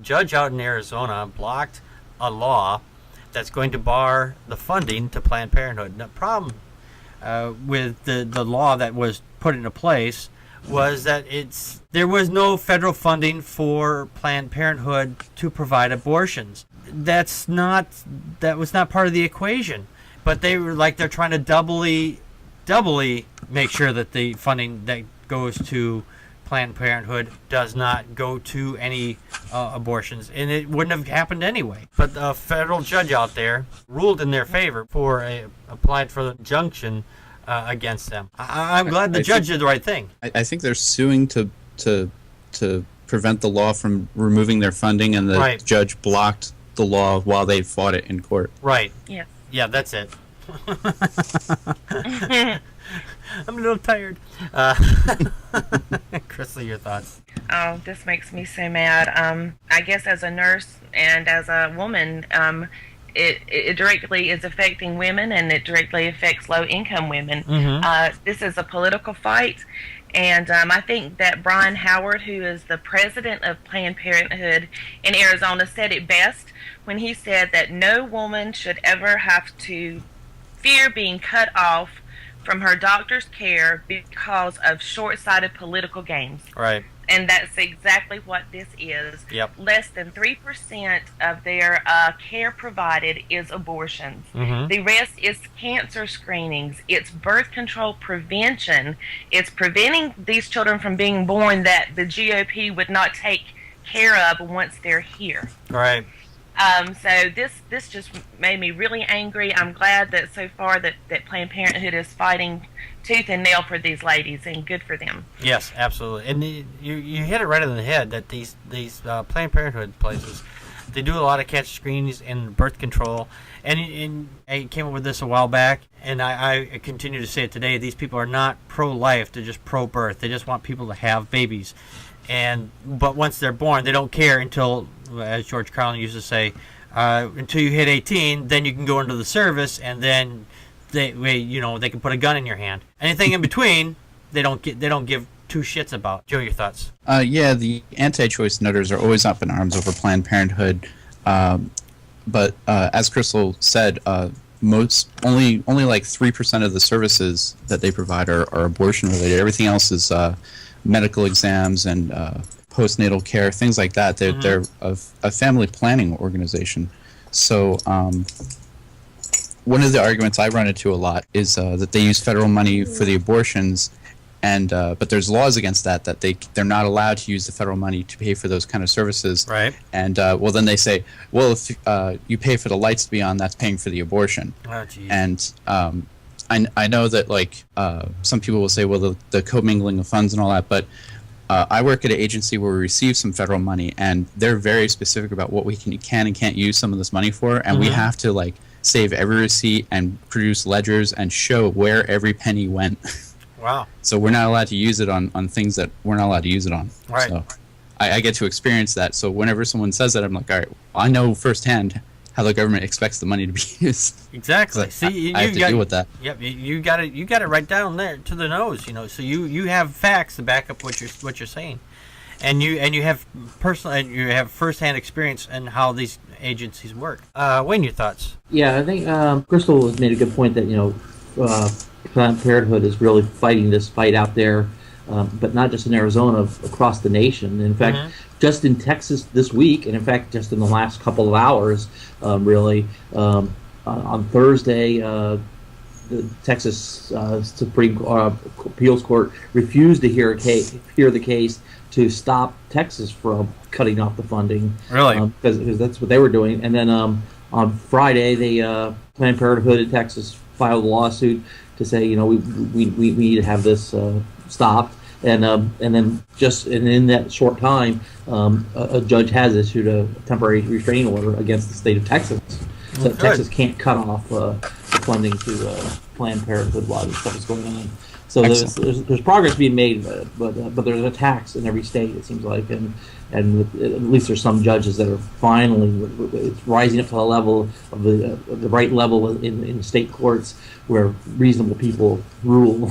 judge out in Arizona blocked a law that's going to bar the funding to Planned Parenthood. The problem with the law that was put into place was that there was no federal funding for Planned Parenthood to provide abortions. That was not part of the equation. But they're trying to doubly make sure that the funding that goes to Planned Parenthood does not go to any abortions, and it wouldn't have happened anyway. But a federal judge out there ruled in their favor applied for the injunction against them. I'm glad the judge did the right thing. I think they're suing to prevent the law from removing their funding, and the judge blocked the law while they fought it in court. Right. Yeah. Yeah, that's it. I'm a little tired. Crystal, your thoughts? Oh, this makes me so mad. I guess as a nurse and as a woman, it directly is affecting women, and it directly affects low-income women. Mm-hmm. This is a political fight, and I think that Brian Howard, who is the president of Planned Parenthood in Arizona, said it best when he said that no woman should ever have to fear being cut off from her doctor's care because of short-sighted political gains. Right. And that's exactly what this is. Yep. Less than 3% of their care provided is abortions. Mm-hmm. The rest is cancer screenings. It's birth control prevention. It's preventing these children from being born that the GOP would not take care of once they're here. Right. So this just made me really angry. I'm glad that so far that Planned Parenthood is fighting tooth and nail for these ladies, and good for them. Yes, absolutely. And you hit it right on the head that these Planned Parenthood places, they do a lot of cancer screenings and birth control. And I came up with this a while back, and I continue to say it today. These people are not pro-life; they're just pro-birth. They just want people to have babies. But once they're born, they don't care until, as George Carlin used to say, until you hit 18, then you can go into the service, and then they can put a gun in your hand. Anything in between, they don't give two shits about. Joe, your thoughts? Yeah, the anti-choice nutters are always up in arms over Planned Parenthood, but as Crystal said, only like 3% of the services that they provide are abortion related. Everything else is medical exams and postnatal care, things like that. They're a family planning organization. So one of the arguments I run into a lot is that they use federal money for the abortions, and but there's laws against that they're not allowed to use the federal money to pay for those kind of services. Right. And well, then they say, well, if you pay for the lights to be on, that's paying for the abortion. Oh, geez. And I know that some people will say, well, the commingling of funds and all that, but I work at an agency where we receive some federal money, and they're very specific about what we can and can't use some of this money for, and we have to save every receipt and produce ledgers and show where every penny went. Wow. So we're not allowed to use it on things that we're not allowed to use it on. Right. So I get to experience that. So whenever someone says that, I'm like, all right, I know firsthand how the government expects the money to be used. Exactly. See, I have to deal with that. Yep, you got it right down there to the nose. So you have facts to back up what you're saying, and you have firsthand experience in how these agencies work. Wayne, your thoughts? Yeah, I think Crystal has made a good point that Planned Parenthood is really fighting this fight out there, but not just in Arizona, across the nation. In fact, just in Texas this week, and in fact, just in the last couple of hours, on Thursday, the Texas Supreme Appeals Court refused to hear the case to stop Texas from cutting off the funding. Really? Because that's what they were doing. And then on Friday, the Planned Parenthood in Texas filed a lawsuit to say, we need to have this stopped. And then just in that short time, a judge has issued a temporary restraining order against the state of Texas. So Texas can't cut off the funding to Planned Parenthood while this stuff is going on. So there's progress being made, but there's attacks in every state, it seems like, and at least there's some judges that are finally it's rising up to the level of the right level in state courts where reasonable people rule.